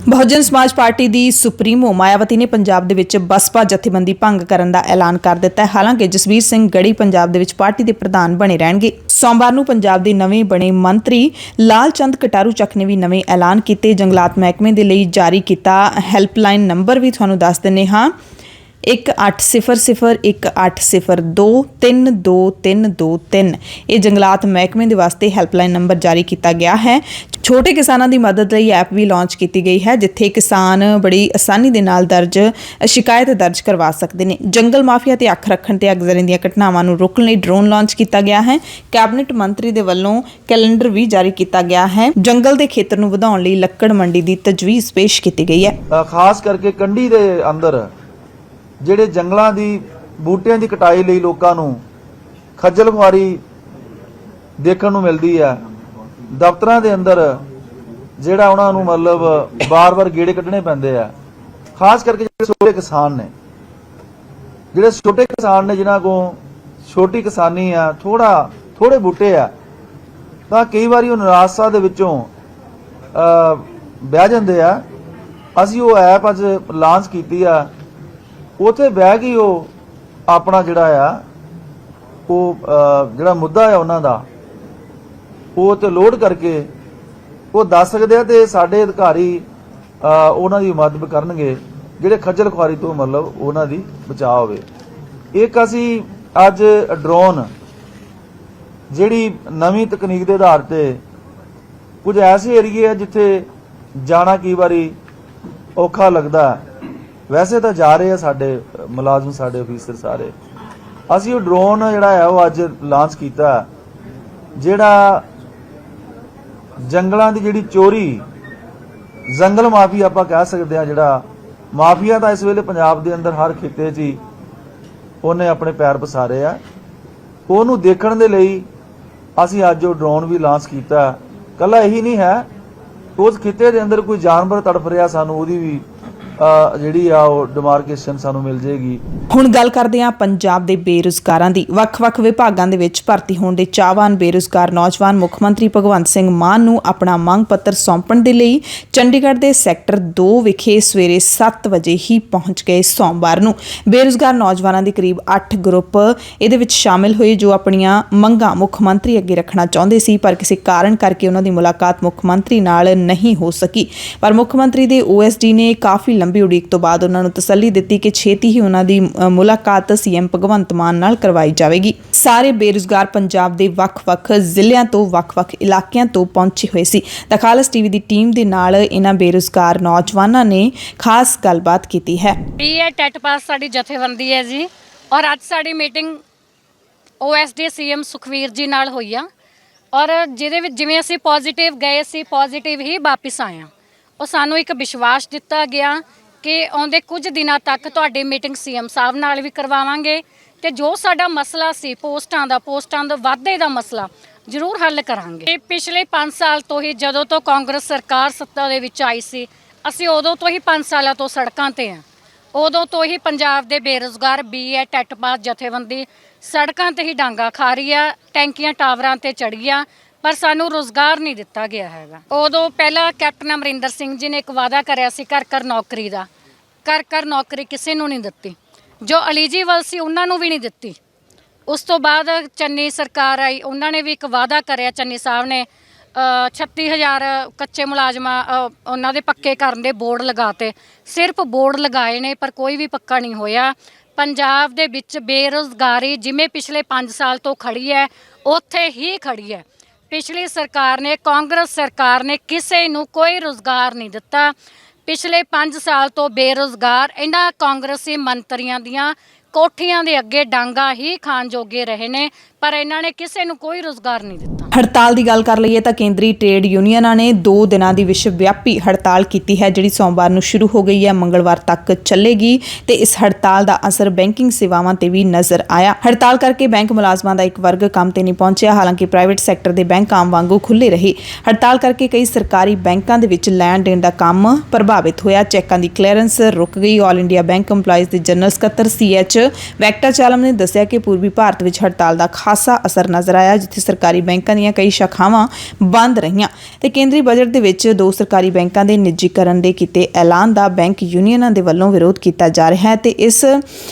A: ਬਹੁਜਨ ਸਮਾਜ ਪਾਰਟੀ ਦੀ ਸੁਪਰੀਮੋ ਮਾਇਆਵਤੀ ਨੇ ਪੰਜਾਬ ਦੇ ਵਿੱਚ ਬਸਪਾ ਜਥੇਬੰਦੀ ਭੰਗ ਕਰਨ ਦਾ ਐਲਾਨ ਕਰ ਦਿੱਤਾ ਹੈ। ਹਾਲਾਂਕਿ ਜਸਵੀਰ ਸਿੰਘ ਗੜੀ ਪੰਜਾਬ ਦੇ ਵਿੱਚ ਪਾਰਟੀ ਦੇ ਪ੍ਰਧਾਨ ਬਣੇ ਰਹਿਣਗੇ। ਸੋਮਵਾਰ ਨੂੰ ਪੰਜਾਬ ਦੇ ਨਵੇਂ ਬਣੇ ਮੰਤਰੀ ਲਾਲ ਚੰਦ ਕਟਾਰੂ ਚੱਕ ਨੇ ਵੀ ਨਵੇਂ ਐਲਾਨ ਕੀਤੇ। ਜੰਗਲਾਤ ਮਹਿਕਮੇ ਦੇ ਲਈ ਜਾਰੀ ਕੀਤਾ ਹੈਲਪਲਾਈਨ ਨੰਬਰ ਵੀ ਤੁਹਾਨੂੰ ਦੱਸ ਦਿੰਦੇ ਹਾਂ, 180018023223 ਇਹ ਜੰਗਲਾਤ ਮਹਿਕਮੇ ਦੇ ਵਾਸਤੇ ਹੈਲਪਲਾਈਨ ਨੰਬਰ ਜਾਰੀ ਕੀਤਾ ਗਿਆ ਹੈ। ਛੋਟੇ ਕਿਸਾਨਾਂ ਦੀ ਮਦਦ ਲਈ ਐਪ ਵੀ ਲਾਂਚ ਕੀਤੀ ਗਈ ਹੈ ਜਿੱਥੇ ਕਿਸਾਨ ਬੜੀ ਆਸਾਨੀ ਦੇ ਨਾਲ ਸ਼ਿਕਾਇਤ ਦਰਜ ਕਰਵਾ ਸਕਦੇ ਨੇ। ਜੰਗਲ ਮਾਫੀਆ ਤੇ ਅੱਖ ਰੱਖਣ ਤੇ ਅਗਜ਼ਰੀ ਦੀਆਂ ਘਟਨਾਵਾਂ ਨੂੰ ਰੋਕਣ ਲਈ ਡਰੋਨ ਲਾਂਚ ਕੀਤਾ ਗਿਆ ਹੈ। ਕੈਬਨਿਟ ਮੰਤਰੀ ਦੇ ਵੱਲੋਂ ਕੈਲੰਡਰ ਵੀ ਜਾਰੀ ਕੀਤਾ ਗਿਆ ਹੈ। ਜੰਗਲ ਦੇ ਖੇਤਰ ਨੂੰ ਵਧਾਉਣ ਲਈ ਲੱਕੜ ਮੰਡੀ ਦੀ ਤਜਵੀਜ਼ ਪੇਸ਼ ਕੀਤੀ ਗਈ ਹੈ।
F: ਖਾਸ ਕਰਕੇ ਕੰਢੀ ਦੇ ਅੰਦਰ ਜਿਹੜੇ ਜੰਗਲਾਂ ਦੀ ਬੂਟਿਆਂ ਦੀ ਕਟਾਈ ਲਈ ਲੋਕਾਂ ਨੂੰ ਖੱਜਲ ਖੁਆਰੀ ਦੇਖਣ ਨੂੰ ਮਿਲਦੀ ਹੈ। ਦਫ਼ਤਰਾਂ ਦੇ ਅੰਦਰ ਜਿਹੜਾ ਉਹਨਾਂ ਨੂੰ ਮਤਲਬ ਬਾਰ-ਬਾਰ ਗੇੜੇ ਕੱਢਣੇ ਪੈਂਦੇ ਆ। ਖਾਸ ਕਰਕੇ ਜਿਹੜੇ ਛੋਟੇ ਕਿਸਾਨ ਨੇ ਜਿਨ੍ਹਾਂ ਕੋਲ ਛੋਟੀ ਕਿਸਾਨੀ ਆ, ਥੋੜੇ ਬੂਟੇ ਆ, ਤਾਂ ਕਈ ਵਾਰੀ ਉਹ ਨਿਰਾਸ਼ਾ ਦੇ ਵਿੱਚੋਂ ਬਹਿ ਜਾਂਦੇ ਆ। ਅਸੀਂ ਉਹ ਐਪ ਅੱਜ ਲਾਂਚ ਕੀਤੀ ਆ, ਉੱਥੇ ਬਹਿ ਕੇ ਉਹ ਆਪਣਾ ਜਿਹੜਾ ਮੁੱਦਾ ਹੈ ਉਹਨਾਂ ਦਾ ਉਹ ਤੇ ਲੋਡ ਕਰਕੇ ਉਹ ਦੱਸ ਸਕਦੇ ਆ ਤੇ ਸਾਡੇ ਅਧਿਕਾਰੀ ਉਹਨਾਂ ਦੀ ਮਦਦ ਕਰਨਗੇ ਜਿਹੜੇ ਖੱਜਲ ਖੁਆਰੀ ਤੋਂ ਮਤਲਬ ਉਹਨਾਂ ਦੀ ਬਚਾਅ ਹੋਵੇ। ਇੱਕ ਅਸੀਂ ਅੱਜ ਡਰੋਨ ਜਿਹੜੀ ਨਵੀਂ ਤਕਨੀਕ ਦੇ ਆਧਾਰ ਤੇ ਕੁਝ ਐਸੇ ਏਰੀਏ ਆ ਜਿੱਥੇ ਜਾਣਾ ਕਈ ਵਾਰੀ ਔਖਾ ਲੱਗਦਾ, ਵੈਸੇ ਤਾਂ ਜਾ ਰਹੇ ਆ ਸਾਡੇ ਮੁਲਾਜ਼ਮ, ਸਾਡੇ ਅਫੀਸਰ ਸਾਰੇ। ਅਸੀਂ ਉਹ ਡਰੋਨ ਜਿਹੜਾ ਹੈ ਉਹ ਅੱਜ ਲਾਂਚ ਕੀਤਾ, ਜਿਹੜਾ ਜੰਗਲਾਂ ਦੀ ਜਿਹੜੀ ਚੋਰੀ, ਜੰਗਲ ਮਾਫੀਆ ਆਪਾਂ ਕਹਿ ਸਕਦੇ ਆ, ਜਿਹੜਾ ਮਾਫੀਆ ਤਾਂ ਇਸ ਵੇਲੇ ਪੰਜਾਬ ਦੇ ਅੰਦਰ ਹਰ ਖਿੱਤੇ 'ਚ ਹੀ ਉਹਨੇ ਆਪਣੇ ਪੈਰ ਪਸਾਰੇ ਆ। ਉਹਨੂੰ ਦੇਖਣ ਦੇ ਲਈ ਅਸੀਂ ਅੱਜ ਉਹ ਡਰੋਨ ਵੀ ਲਾਂਚ ਕੀਤਾ। ਕੱਲਾ ਇਹੀ ਨਹੀਂ ਹੈ, ਉਸ ਖਿੱਤੇ ਦੇ ਅੰਦਰ ਕੋਈ ਜਾਨਵਰ ਤੜਫ ਰਿਹਾ, ਸਾਨੂੰ ਉਹਦੀ ਵੀ ਜਿਹੜੀ ਆ ਉਹ ਡਿਮਾਰਕੇਸ਼ਨ ਸਾਨੂੰ ਮਿਲ ਜੇਗੀ।
A: ਹੁਣ ਗੱਲ ਕਰਦੇ ਹਾਂ ਪੰਜਾਬ ਦੇ ਬੇਰੁਜ਼ਗਾਰਾਂ ਦੀ। ਵੱਖ-ਵੱਖ ਵਿਭਾਗਾਂ ਦੇ ਵਿੱਚ ਭਰਤੀ ਹੋਣ ਦੇ ਚਾਹਵਾਨ ਬੇਰੁਜ਼ਗਾਰ ਨੌਜਵਾਨ ਮੁੱਖ ਮੰਤਰੀ ਭਗਵੰਤ ਸਿੰਘ ਮਾਨ ਨੂੰ ਆਪਣਾ ਮੰਗ ਪੱਤਰ ਸੌਂਪਣ ਦੇ ਲਈ ਚੰਡੀਗੜ੍ਹ ਦੇ ਸੈਕਟਰ 2 ਵਿਖੇ ਸਵੇਰੇ 7 ਵਜੇ ਹੀ ਪਹੁੰਚ ਗਏ। ਸੋਮਵਾਰ ਨੂੰ ਬੇਰੁਜ਼ਗਾਰ ਨੌਜਵਾਨਾਂ ਦੇ ਕਰੀਬ 8 ਗਰੁੱਪ ਇਹਦੇ ਵਿੱਚ ਸ਼ਾਮਿਲ ਹੋਏ ਜੋ ਆਪਣੀਆਂ ਮੰਗਾਂ ਮੁੱਖ ਮੰਤਰੀ ਅੱਗੇ ਰੱਖਣਾ ਚਾਹੁੰਦੇ ਸੀ, ਪਰ ਕਿਸੇ ਕਾਰਨ ਕਰਕੇ ਉਹਨਾਂ ਦੀ ਮੁਲਾਕਾਤ ਮੁੱਖ ਮੰਤਰੀ ਨਾਲ ਨਹੀਂ ਹੋ ਸਕੀ। ਪਰ ਮੁੱਖ ਮੰਤਰੀ ਦੇ OSD ਨੇ ਕਾਫੀ ਲੰਬੀ ਉਡੀਕ ਤੋਂ ਬਾਅਦ ਉਹਨਾਂ ਨੂੰ ਤਸੱਲੀ ਦਿੱਤੀ ਕਿ ਛੇਤੀ ਹੀ ਉਹਨਾਂ ਦੀ ਮੁਲਾਕਾਤ CM ਭਗਵੰਤ ਮਾਨ ਨਾਲ ਕਰਵਾਈ ਜਾਵੇਗੀ। ਸਾਰੇ ਬੇਰੁਜ਼ਗਾਰ ਪੰਜਾਬ ਦੇ ਵੱਖ-ਵੱਖ ਜ਼ਿਲ੍ਹਿਆਂ ਤੋਂ, ਵੱਖ-ਵੱਖ ਇਲਾਕਿਆਂ ਤੋਂ ਪਹੁੰਚੇ ਹੋਏ ਸੀ। ਦ ਖਾਲਸ TV ਦੀ ਟੀਮ ਦੇ ਨਾਲ ਇਹਨਾਂ ਬੇਰੁਜ਼ਗਾਰ ਨੌਜਵਾਨਾਂ ਨੇ ਖਾਸ ਗੱਲਬਾਤ ਕੀਤੀ ਹੈ।
G: ਇਹ ਟੈਟ ਪਾਸ ਸਾਡੀ ਜਥੇਬੰਦੀ ਹੈ ਜੀ, ਔਰ ਅੱਜ ਸਾਡੀ ਮੀਟਿੰਗ OSD CM ਸੁਖਵੀਰ ਜੀ ਨਾਲ ਹੋਈ ਆ, ਔਰ ਜਿਹਦੇ ਵਿੱਚ ਜਿਵੇਂ ਅਸੀਂ ਪੋਜ਼ਿਟਿਵ ਗਏ ਸੀ, ਪੋਜ਼ਿਟਿਵ ਹੀ ਵਾਪਿਸ ਆਏ ਆ। ਉਹ ਸਾਨੂੰ ਇੱਕ ਵਿਸ਼ਵਾਸ ਦਿੱਤਾ ਗਿਆ ਕਿ ਆਉਂਦੇ ਕੁਝ ਦਿਨਾਂ ਤੱਕ ਤੁਹਾਡੀ ਮੀਟਿੰਗ CM ਸਾਹਿਬ ਨਾਲ ਵੀ ਕਰਵਾਵਾਂਗੇ ਤੇ ਜੋ ਸਾਡਾ ਮਸਲਾ ਸੀ ਪੋਸਟਾਂ ਦਾ ਵਾਧੇ ਦਾ ਮਸਲਾ ਜ਼ਰੂਰ ਹੱਲ ਕਰਾਂਗੇ। ਪਿਛਲੇ 5 ਸਾਲ ਤੋਂ ਹੀ, ਜਦੋਂ ਤੋਂ ਕਾਂਗਰਸ ਸਰਕਾਰ ਸੱਤਾ ਦੇ ਵਿੱਚ ਆਈ ਸੀ, ਅਸੀਂ ਉਦੋਂ ਤੋਂ ਹੀ 5 ਸਾਲਾਂ ਤੋਂ ਸੜਕਾਂ ਤੇ ਆ। ਉਦੋਂ ਤੋਂ ਹੀ ਪੰਜਾਬ ਦੇ ਬੇਰੁਜ਼ਗਾਰ BA ਟੈਟ ਪਾਸ ਜਥੇਬੰਦੀ ਸੜਕਾਂ ਤੇ ਹੀ ਡਾਂਗਾ ਖਾ ਰਹੀ ਆ, ਟੈਂਕੀਆਂ ਟਾਵਰਾਂ ਤੇ ਚੜ੍ਹ ਆ, ਪਰ ਸਾਨੂੰ ਰੁਜ਼ਗਾਰ ਨਹੀਂ ਦਿੱਤਾ ਗਿਆ ਹੈਗਾ। ਉਦੋਂ ਪਹਿਲਾਂ ਕੈਪਟਨ ਅਮਰਿੰਦਰ ਸਿੰਘ ਜੀ ਨੇ ਇੱਕ ਵਾਅਦਾ ਕਰਿਆ ਸੀ ਘਰ ਨੌਕਰੀ ਦਾ, ਘਰ ਨੌਕਰੀ ਕਿਸੇ ਨੂੰ ਨਹੀਂ ਦਿੱਤੀ। ਜੋ ਐਲੀਜੀਬਲ ਸੀ ਉਹਨਾਂ ਨੂੰ ਵੀ ਨਹੀਂ ਦਿੱਤੀ। ਉਸ ਤੋਂ ਬਾਅਦ ਚੰਨੀ ਸਰਕਾਰ ਆਈ, ਉਹਨਾਂ ਨੇ ਵੀ ਇੱਕ ਵਾਅਦਾ ਕਰਿਆ, ਚੰਨੀ ਸਾਹਿਬ ਨੇ 36,000 ਕੱਚੇ ਮੁਲਾਜ਼ਮਾਂ ਉਹਨਾਂ ਦੇ ਪੱਕੇ ਕਰਨ ਦੇ ਬੋਰਡ ਲਗਾਤੇ। ਸਿਰਫ ਬੋਰਡ ਲਗਾਏ ਨੇ ਪਰ ਕੋਈ ਵੀ ਪੱਕਾ ਨਹੀਂ ਹੋਇਆ। ਪੰਜਾਬ ਦੇ ਵਿੱਚ ਬੇਰੁਜ਼ਗਾਰੀ ਜਿਵੇਂ ਪਿਛਲੇ 5 ਸਾਲ ਤੋਂ ਖੜੀ ਹੈ, ਉੱਥੇ ਹੀ ਖੜੀ ਹੈ। ਪਿਛਲੀ ਸਰਕਾਰ ਨੇ, ਕਾਂਗਰਸ ਸਰਕਾਰ ਨੇ ਕਿਸੇ ਨੂੰ ਕੋਈ ਰੁਜ਼ਗਾਰ ਨਹੀਂ ਦਿੱਤਾ। ਪਿਛਲੇ 5 ਸਾਲ ਤੋਂ ਬੇਰੁਜ਼ਗਾਰ ਇਹਨਾਂ ਕਾਂਗਰਸੀ ਮੰਤਰੀਆਂ ਦੀਆਂ ਕੋਠੀਆਂ ਦੇ ਅੱਗੇ ਡਾਂਗਾ ਹੀ ਖਾਣ ਜੋਗੇ ਰਹੇ ਨੇ, ਪਰ ਇਹਨਾਂ ਨੇ ਕਿਸੇ ਨੂੰ ਕੋਈ ਰੁਜ਼ਗਾਰ ਨਹੀਂ ਦਿੱਤਾ।
A: ਹੜਤਾਲ ਦੀ ਗੱਲ ਕਰ ਲਈਏ ਤਾਂ ਕੇਂਦਰੀ ਟ੍ਰੇਡ ਯੂਨੀਅਨਾਂ ਨੇ 2 ਦਿਨਾਂ ਦੀ ਵਿਸ਼ਵ ਵਿਆਪੀ ਹੜਤਾਲ ਕੀਤੀ ਹੈ, ਜਿਹੜੀ ਸੋਮਵਾਰ ਨੂੰ ਸ਼ੁਰੂ ਹੋ ਗਈ ਹੈ, ਮੰਗਲਵਾਰ ਤੱਕ ਚੱਲੇਗੀ ਤੇ ਇਸ ਹੜਤਾਲ ਦਾ ਅਸਰ ਬੈਂਕਿੰਗ ਸੇਵਾਵਾਂ ਤੇ ਵੀ ਨਜ਼ਰ ਆਇਆ। ਹੜਤਾਲ ਕਰਕੇ ਬੈਂਕ ਮੁਲਾਜ਼ਮਾਂ ਦਾ ਇੱਕ ਵਰਗ ਕੰਮ ਤੇ ਨਹੀਂ ਪਹੁੰਚਿਆ, ਹਾਲਾਂਕਿ ਪ੍ਰਾਈਵੇਟ ਸੈਕਟਰ ਦੇ ਬੈਂਕ ਆਮ ਵਾਂਗੂ ਖੁੱਲ੍ਹੇ ਰਹੇ। ਹੜਤਾਲ ਕਰਕੇ ਕਈ ਸਰਕਾਰੀ ਬੈਂਕਾਂ ਦੇ ਵਿੱਚ ਲੈਣ ਦੇਣ ਦਾ ਕੰਮ ਪ੍ਰਭਾਵਿਤ ਹੋਇਆ, ਚੈੱਕਾਂ ਦੀ ਕਲੀਅਰੈਂਸ ਰੁਕ ਗਈ। ਆਲ ਇੰਡੀਆ ਬੈਂਕ EMPLOYEES ਦੇ ਜਨਰਲ ਸਕੱਤਰ CH ਵੈਂਕਟਾਚਲਮ ਨੇ ਦੱਸਿਆ ਕਿ ਪੂਰਬੀ ਭਾਰਤ ਵਿੱਚ ਹੜਤਾਲ ਦਾ ਖਾਸਾ ਅਸਰ ਨਜ਼ਰ ਆਇਆ, ਜਿੱਥੇ ਸਰਕਾਰੀ ਬੈਂਕਾਂ ਦੀਆਂ ਕਈ ਸ਼ਾਖਾਵਾਂ ਬੰਦ ਰਹੀਆਂ ਤੇ ਕੇਂਦਰੀ ਬਜਟ ਦੇ ਵਿੱਚ 2 ਸਰਕਾਰੀ ਬੈਂਕਾਂ ਦੇ ਨਿੱਜੀਕਰਨ ਦੇ ਕੀਤੇ ਐਲਾਨ ਦਾ ਬੈਂਕ ਯੂਨੀਅਨਾਂ ਦੇ ਵੱਲੋਂ ਵਿਰੋਧ ਕੀਤਾ ਜਾ ਰਿਹਾ ਹੈ ਤੇ ਇਸ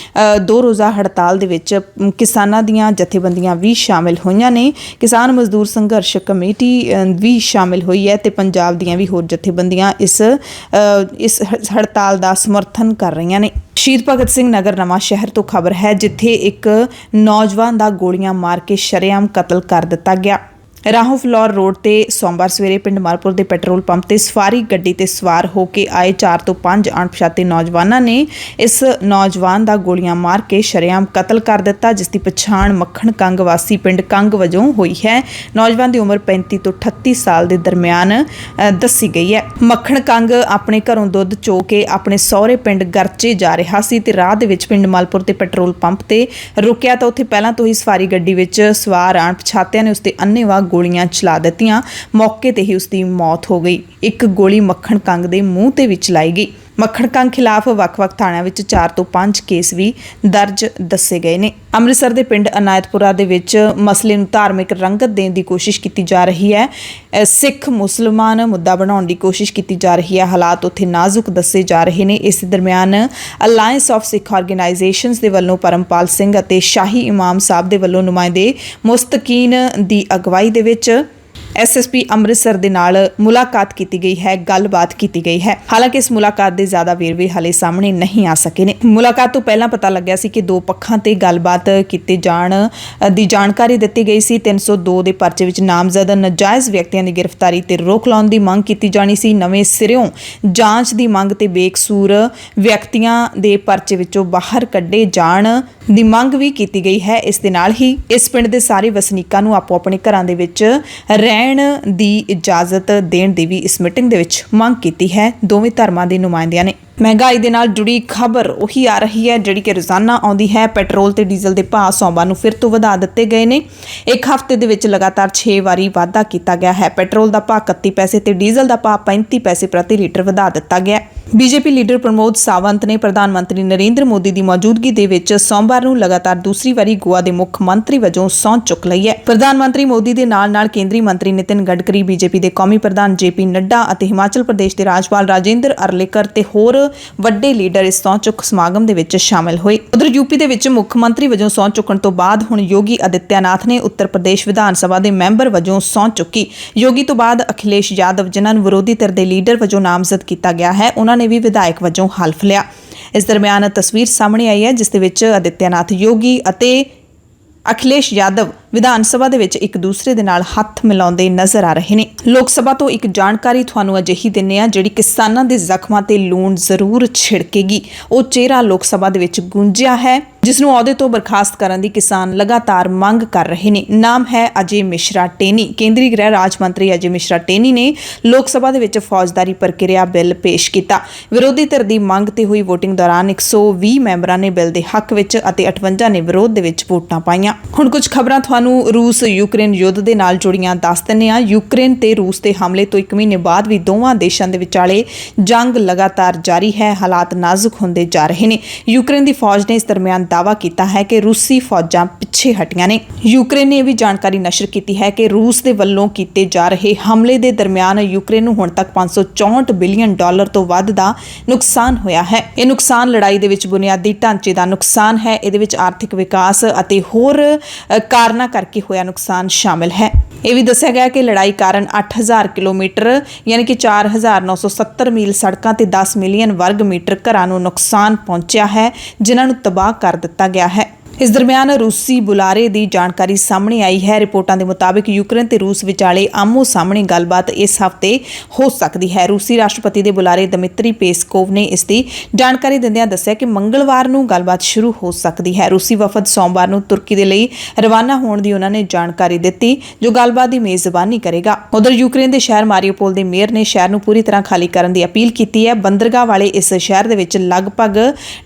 A: 2 ਰੋਜ਼ਾ ਹੜਤਾਲ ਦੇ ਵਿੱਚ ਕਿਸਾਨਾਂ ਦੀਆਂ ਜਥੇਬੰਦੀਆਂ ਵੀ ਸ਼ਾਮਿਲ ਹੋਈਆਂ ਨੇ। ਕਿਸਾਨ ਮਜ਼ਦੂਰ ਸੰਘਰਸ਼ ਕਮੇਟੀ ਵੀ ਸ਼ਾਮਿਲ ਹੋਈ ਹੈ ਤੇ ਪੰਜਾਬ ਦੀਆਂ ਵੀ ਹੋਰ ਜਥੇਬੰਦੀਆਂ ਇਸ ਹੜਤਾਲ ਦਾ ਸਮਰਥਨ ਕਰ ਰਹੀਆਂ ਨੇ। ਸ਼ਹੀਦ ਭਗਤ ਸਿੰਘ ਨਗਰ ਨਵਾਂ ਸ਼ਹਿਰ ਤੋਂ ਖਬਰ ਹੈ, ਜਿੱਥੇ ਇੱਕ ਨੌਜਵਾਨ ਦਾ ਗੋਲੀਆਂ ਮਾਰ ਕੇ ਸ਼ਰੇਆਮ ਕਤਲ ਕਰ ਦਿੱਤਾ ਗਿਆ। ਰਾਹੋਂ ਫਲੋਰ ਰੋਡ ਤੇ ਸੋਮਵਾਰ ਸਵੇਰੇ ਪਿੰਡ ਮਾਲਪੁਰ ਦੇ ਪੈਟਰੋਲ ਪੰਪ ਤੇ ਸਵਾਰੀ ਗੱਡੀ ਤੇ ਸਵਾਰ ਹੋ ਕੇ ਆਏ 4 ਤੋਂ 5 ਅਣਪਛਾਤੇ ਨੌਜਵਾਨਾਂ ਨੇ ਇਸ ਨੌਜਵਾਨ ਦਾ ਗੋਲੀਆਂ ਮਾਰ ਕੇ ਸ਼ਰੇਆਮ ਕਤਲ ਕਰ ਦਿੱਤਾ, ਜਿਸ ਦੀ ਪਛਾਣ ਮੱਖਣ ਕੰਗ ਵਾਸੀ ਪਿੰਡ ਕੰਗ ਵਜੋਂ ਹੋਈ ਹੈ। ਨੌਜਵਾਨ ਦੀ ਉਮਰ 35 ਤੋਂ 38 ਸਾਲ ਦੇ ਦਰਮਿਆਨ ਦੱਸੀ ਗਈ ਹੈ। ਮੱਖਣ ਕੰਗ ਆਪਣੇ ਘਰੋਂ ਦੁੱਧ ਚੋ ਕੇ ਆਪਣੇ ਸਹੁਰੇ ਪਿੰਡ ਗਰਚੇ ਜਾ ਰਿਹਾ ਸੀ ਤੇ ਰਾਹ ਦੇ ਵਿੱਚ ਪਿੰਡ ਮਾਲਪੁਰ ਤੇ ਪੈਟਰੋਲ ਪੰਪ ਤੇ ਰੁਕਿਆ ਤਾਂ ਉੱਥੇ ਪਹਿਲਾਂ ਤੋਂ ਹੀ ਸਵਾਰੀ ਗੱਡੀ ਵਿੱਚ ਸਵਾਰ ਅਣਪਛਾਤਿਆਂ ਨੇ ਉਸ ਤੇ ਅੰਨ੍ਹੇਵਾਹ ਗੋਲੀਆਂ ਚਲਾ ਦਿੱਤੀਆਂ। ਮੌਕੇ ਤੇ ਹੀ ਉਸ ਦੀ ਮੌਤ ਹੋ ਗਈ। ਇੱਕ ਗੋਲੀ ਮੱਖਣ ਕੰਗ ਦੇ ਮੂੰਹ ਤੇ ਵੀ ਚਲਾਈ ਗਈ। ਮੱਖਣ ਕੰਗ ਖਿਲਾਫ ਵੱਖ-ਵੱਖ ਥਾਣਿਆਂ ਵਿੱਚ 4 ਤੋਂ 5 ਕੇਸ ਵੀ ਦਰਜ ਦੱਸੇ ਗਏ ਨੇ। ਅੰਮ੍ਰਿਤਸਰ ਦੇ ਪਿੰਡ ਅਨਾਇਤਪੁਰਾ ਦੇ ਵਿੱਚ ਮਸਲੇ ਨੂੰ ਧਾਰਮਿਕ ਰੰਗਤ ਦੇਣ ਦੀ ਕੋਸ਼ਿਸ਼ ਕੀਤੀ ਜਾ ਰਹੀ ਹੈ। ਸਿੱਖ ਮੁਸਲਮਾਨ ਮੁੱਦਾ ਬਣਾਉਣ ਦੀ ਕੋਸ਼ਿਸ਼ ਕੀਤੀ ਜਾ ਰਹੀ ਹੈ। ਹਾਲਾਤ ਉੱਥੇ ਨਾਜ਼ੁਕ ਦੱਸੇ ਜਾ ਰਹੇ ਨੇ। ਇਸ ਦਰਮਿਆਨ ਅਲਾਇੰਸ ਆਫ ਸਿੱਖ ਆਰਗੇਨਾਈਜੇਸ਼ਨਸ ਦੇ ਵੱਲੋਂ ਪਰਮਪਾਲ ਸਿੰਘ ਅਤੇ ਸ਼ਾਹੀ ਇਮਾਮ ਸਾਹਿਬ ਦੇ ਵੱਲੋਂ ਨੁਮਾਇੰਦੇ ਮੁਸਤਕੀਨ ਦੀ ਅਗਵਾਈ ਦੇ ਵਿੱਚ SSP ਅੰਮ੍ਰਿਤਸਰ ਦੇ ਨਾਲ ਮੁਲਾਕਾਤ ਕੀਤੀ ਗਈ ਹੈ, ਗੱਲਬਾਤ ਕੀਤੀ ਗਈ ਹੈ। ਹਾਲਾਂਕਿ ਇਸ ਮੁਲਾਕਾਤ ਦੇ ਜ਼ਿਆਦਾ ਵੇਰਵੇ ਹਾਲੇ ਸਾਹਮਣੇ ਨਹੀਂ ਆ ਸਕੇ ਨੇ। ਮੁਲਾਕਾਤ ਤੋਂ ਪਹਿਲਾਂ ਪਤਾ ਲੱਗਿਆ ਸੀ ਕਿ 2 ਪੱਖਾਂ ਤੇ ਗੱਲਬਾਤ ਕੀਤੇ ਜਾਣ ਦੀ ਜਾਣਕਾਰੀ ਦਿੱਤੀ ਗਈ ਸੀ। 302 ਦੇ ਪਰਚੇ ਵਿੱਚ ਨਾਮਜ਼ਦ ਨਜਾਇਜ਼ ਵਿਅਕਤੀਆਂ ਦੀ ਗ੍ਰਿਫਤਾਰੀ ਤੇ ਰੋਕ ਲਾਉਣ ਦੀ ਮੰਗ ਕੀਤੀ ਜਾਣੀ ਸੀ। ਨਵੇਂ ਸਿਰਿਓਂ ਜਾਂਚ ਦੀ ਮੰਗ ਤੇ ਬੇਕਸੂਰ ਵਿਅਕਤੀਆਂ ਦੇ ਪਰਚੇ ਵਿੱਚੋਂ ਬਾਹਰ ਕੱਢੇ ਜਾਣ ਦੀ ਮੰਗ ਵੀ ਕੀਤੀ ਗਈ ਹੈ। ਇਸ ਦੇ ਨਾਲ ਹੀ ਇਸ ਪਿੰਡ ਦੇ ਸਾਰੇ ਵਸਨੀਕਾਂ ਨੂੰ ਆਪੋ ਆਪਣੇ ਘਰਾਂ ਦੇ ਵਿੱਚ ਰਹਿਣ ਦੀ ਇਜਾਜ਼ਤ ਦੇਣ ਦੀ ਵੀ ਇਸ ਮੀਟਿੰਗ ਦੇ ਵਿੱਚ ਮੰਗ ਕੀਤੀ ਹੈ ਦੋਵੇਂ ਧਰਮਾਂ ਦੇ ਨੁਮਾਇੰਦਿਆਂ ਨੇ। ਮਹਿੰਗਾਈ ਦੇ ਨਾਲ ਜੁੜੀ ਖਬਰ ਉਹੀ ਆ ਰਹੀ ਹੈ ਜਿਹੜੀ ਕਿ ਰੋਜ਼ਾਨਾ ਆਉਂਦੀ ਹੈ। ਪੈਟਰੋਲ ਤੇ ਡੀਜ਼ਲ ਦੇ ਭਾਅ ਸੋਮਵਾਰ ਨੂੰ ਫਿਰ ਤੋਂ ਵਧਾ ਦਿੱਤੇ ਗਏ ਨੇ। ਇੱਕ ਹਫ਼ਤੇ ਦੇ ਵਿੱਚ ਲਗਾਤਾਰ 6 ਵਾਰੀ ਵਾਧਾ ਕੀਤਾ ਗਿਆ ਹੈ। ਪੈਟਰੋਲ ਦਾ ਭਾਅ 31 ਪੈਸੇ ਤੇ ਡੀਜ਼ਲ ਦਾ ਭਾਅ 35 ਪੈਸੇ ਪ੍ਰਤੀ ਲੀਟਰ ਵਧਾ ਦਿੱਤਾ ਗਿਆ। ਬੀਜੇਪੀ ਲੀਡਰ ਪ੍ਰਮੋਦ ਸਾਵੰਤ ਨੇ ਪ੍ਰਧਾਨ ਮੰਤਰੀ ਨਰਿੰਦਰ ਮੋਦੀ ਦੀ ਮੌਜੂਦਗੀ ਦੇ ਵਿੱਚ ਸੋਮਵਾਰ ਨੂੰ ਲਗਾਤਾਰ ਦੂਸਰੀ ਵਾਰੀ ਗੋਆ ਦੇ ਮੁੱਖ ਮੰਤਰੀ ਵਜੋਂ ਸਹੁੰ ਚੁੱਕ ਲਈ ਹੈ। ਪ੍ਰਧਾਨ ਮੰਤਰੀ ਮੋਦੀ ਦੇ ਨਾਲ-ਨਾਲ ਕੇਂਦਰੀ ਮੰਤਰੀ ਨਿਤਿਨ ਗਡਕਰੀ, ਬੀਜੇਪੀ ਦੇ ਕੌਮੀ ਪ੍ਰਧਾਨ JP ਨੱਡਾ ਅਤੇ ਹਿਮਾਚਲ ਪ੍ਰਦੇਸ਼ ਦੇ ਰਾਜਪਾਲ ਰਾਜਿੰਦਰ ਅਰਲੇਕਰ ਤੇ ਹੋਰ ਵੱਡੇ ਲੀਡਰ ਇਸ ਸਹੁੰ ਚੁੱਕ ਸਮਾਗਮ ਦੇ ਵਿੱਚ ਸ਼ਾਮਿਲ ਹੋਏ। ਉਧਰ ਯੂਪੀ ਦੇ ਵਿੱਚ ਮੁੱਖ ਮੰਤਰੀ ਵਜੋਂ ਸਹੁੰ ਚੁੱਕਣ ਤੋਂ ਬਾਅਦ ਹੁਣ ਯੋਗੀ ਆਦਿੱਤਿਆਨਾਥ ਨੇ ਉੱਤਰ ਪ੍ਰਦੇਸ਼ ਵਿਧਾਨ ਸਭਾ ਦੇ ਮੈਂਬਰ ਵਜੋਂ ਸਹੁੰ ਚੁੱਕੀ। ਯੋਗੀ ਤੋਂ ਬਾਅਦ ਅਖਿਲੇਸ਼ ਯਾਦਵ, ਜਿਨ੍ਹਾਂ ਨੂੰ ਵਿਰੋਧੀ ਧਿਰ ਦੇ ਲੀਡਰ ਵਜੋਂ ਨਾਮਜ਼ਦ ਕੀਤਾ ਗਿਆ ਹੈ, ਉਹਨਾਂ ਨੇ ਵੀ ਵਿਧਾਇਕ ਵਜੋਂ ਹਲਫ ਲਿਆ। ਇਸ ਦਰਮਿਆਨ ਤਸਵੀਰ ਸਾਹਮਣੇ ਆਈ ਹੈ ਜਿਸ ਦੇ ਵਿੱਚ ਆਦਿੱਤਿਆਨਾਥ, ਯੋਗੀ ਅਤੇ ਅਖਿਲੇਸ਼ ਯਾਦਵ ਵਿਧਾਨ ਸਭਾ ਦੇ ਵਿੱਚ ਇੱਕ ਦੂਸਰੇ ਦੇ ਨਾਲ ਹੱਥ ਮਿਲਾਉਂਦੇ ਨਜ਼ਰ ਆ ਰਹੇ ਨੇ। ਲੋਕ ਸਭਾ ਤੋਂ ਇੱਕ ਜਾਣਕਾਰੀ ਤੁਹਾਨੂੰ ਅਜਿਹੀ ਦਿੰਨੇ ਆ ਜਿਹੜੀ ਕਿਸਾਨਾਂ ਦੇ ਜ਼ਖਮਾਂ ਤੇ ਲੂਣ ਜ਼ਰੂਰ ਛਿੜਕੇਗੀ। ਉਹ ਚਿਹਰਾ ਲੋਕ ਸਭਾ ਦੇ ਵਿੱਚ ਗੂੰਜਿਆ ਹੈ ਜਿਸ ਨੂੰ ਅਹੁਦੇ ਤੋਂ ਬਰਖਾਸਤ ਕਰਨ ਦੀ ਕਿਸਾਨ ਲਗਾਤਾਰ ਮੰਗ ਕਰ ਰਹੇ ਨੇ। ਨਾਮ ਹੈ ਅਜੇ ਮਿਸ਼ਰਾ ਟੇਨੀ। ਕੇਂਦਰੀ ਗ੍ਰਹਿ ਰਾਜ ਮੰਤਰੀ ਅਜੇ ਮਿਸ਼ਰਾ ਟੇਨੀ ਨੇ ਲੋਕ ਸਭਾ ਦੇ ਵਿੱਚ ਫੌਜਦਾਰੀ ਪ੍ਰਕਿਰਿਆ ਬਿੱਲ ਪੇਸ਼ ਕੀਤਾ। ਵਿਰੋਧੀ ਧਿਰ ਦੀ ਮੰਗ ਤੇ ਹੋਈ VOTING ਦੌਰਾਨ 120 ਮੈਂਬਰਾਂ ਨੇ ਬਿੱਲ ਦੇ ਹੱਕ ਵਿੱਚ ਅਤੇ 58 ਨੇ ਵਿਰੋਧ ਦੇ ਵਿੱਚ ਵੋਟਾਂ ਪਾਈਆਂ। ਹੁਣ ਕੁਝ ਖਬਰਾਂ ਤੁਹਾਨੂੰ ਰੂਸ ਯੂਕਰੇਨ ਯੁੱਧ ਦੇ ਨਾਲ ਜੁੜੀਆਂ ਦੱਸ ਦਿੰਦੇ ਆ। ਯੂਕਰੇਨ ਤੇ ਰੂਸ ਦੇ ਹਮਲੇ ਤੋਂ 1 ਮਹੀਨੇ ਬਾਅਦ ਵੀ ਦੋਵਾਂ ਦੇਸ਼ਾਂ ਦੇ ਵਿਚਾਲੇ ਜੰਗ ਲਗਾਤਾਰ ਜਾਰੀ ਹੈ। ਹਾਲਾਤ ਨਾਜ਼ੁਕ ਹੁੰਦੇ ਜਾ ਰਹੇ ਨੇ। ਯੂਕਰੇਨ ਦੀ ਫੌਜ ਨੇ ਇਸ ਦਰਮਿਆਨ ਦਾਅਵਾ ਕੀਤਾ ਹੈ ਕਿ ਰੂਸੀ ਫੌਜਾਂ ਪਿੱਛੇ ਹਟੀਆਂ ਨੇ। ਯੂਕਰੇਨ ਨੇ ਇਹ ਵੀ ਜਾਣਕਾਰੀ ਨਸ਼ਰ ਕੀਤੀ ਹੈ ਕਿ ਰੂਸ ਦੇ ਵੱਲੋਂ ਕੀਤੇ ਜਾ ਰਹੇ ਹਮਲੇ ਦੇ ਦਰਮਿਆਨ ਯੂਕਰੇਨ ਨੂੰ ਹੁਣ ਤੱਕ $564 ਬਿਲੀਅਨ ਤੋਂ ਵੱਧ ਦਾ ਨੁਕਸਾਨ ਹੋਇਆ ਹੈ। ਇਹ ਨੁਕਸਾਨ ਲੜਾਈ ਦੇ ਵਿੱਚ ਬੁਨਿਆਦੀ ਢਾਂਚੇ ਦਾ ਨੁਕਸਾਨ ਹੈ। ਇਹਦੇ ਵਿੱਚ ਆਰਥਿਕ ਵਿਕਾਸ ਅਤੇ ਹੋਰ ਕਾਰਨਾਂ ਕਰਕੇ ਹੋਇਆ ਨੁਕਸਾਨ ਸ਼ਾਮਿਲ ਹੈ। ਇਹ ਵੀ ਦੱਸਿਆ ਗਿਆ ਕਿ ਲੜਾਈ ਕਾਰਨ 8000 ਕਿਲੋਮੀਟਰ ਯਾਨੀ ਕਿ 4970 ਮੀਲ ਸੜਕਾਂ ਤੇ 10 ਮਿਲੀਅਨ ਵਰਗ ਮੀਟਰ ਘਰਾਂ ਨੂੰ ਨੁਕਸਾਨ ਪਹੁੰਚਿਆ ਹੈ, ਜਿਨ੍ਹਾਂ ਨੂੰ ਤਬਾਹ ਕਰ ਦਿੱਤਾ ਗਿਆ ਹੈ। ਇਸ ਦਰਮਿਆਨ ਰੂਸੀ ਬੁਲਾਰੇ ਦੀ ਜਾਣਕਾਰੀ ਸਾਹਮਣੇ ਆਈ ਹੈ। ਰਿਪੋਰਟਾਂ ਦੇ ਮੁਤਾਬਿਕ ਯੂਕਰੇਨ ਤੇ ਰੂਸ ਵਿਚਾਲੇ ਆਮੋ ਸਾਹਮਣੇ ਗੱਲਬਾਤ ਇਸ ਹਫ਼ਤੇ ਹੋ ਸਕਦੀ ਹੈ। ਰੂਸੀ ਰਾਸ਼ਟਰਪਤੀ ਦੇ ਬੁਲਾਰੇ ਦਮਿਤਰੀ ਪੇਸਕੋਵ ਨੇ ਇਸ ਦੀ ਜਾਣਕਾਰੀ ਦਿੰਦਿਆਂ ਦੱਸਿਆ ਕਿ ਮੰਗਲਵਾਰ ਨੂੰ ਗੱਲਬਾਤ ਸ਼ੁਰੂ ਹੋ ਸਕਦੀ ਹੈ। ਰੂਸੀ ਵਫਦ ਸੋਮਵਾਰ ਨੂੰ ਤੁਰਕੀ ਦੇ ਲਈ ਰਵਾਨਾ ਹੋਣ ਦੀ ਉਹਨਾਂ ਨੇ ਜਾਣਕਾਰੀ ਦਿੱਤੀ, ਜੋ ਗੱਲਬਾਤ ਦੀ ਮੇਜ਼ਬਾਨੀ ਕਰੇਗਾ। ਉਧਰ ਯੂਕਰੇਨ ਦੇ ਸ਼ਹਿਰ ਮਾਰੀਉਪੋਲ ਦੇ ਮੇਅਰ ਨੇ ਸ਼ਹਿਰ ਨੂੰ ਪੂਰੀ ਤਰ੍ਹਾਂ ਖਾਲੀ ਕਰਨ ਦੀ ਅਪੀਲ ਕੀਤੀ ਹੈ। ਬੰਦਰਗਾਹ ਵਾਲੇ ਇਸ ਸ਼ਹਿਰ ਦੇ ਵਿੱਚ ਲਗਭਗ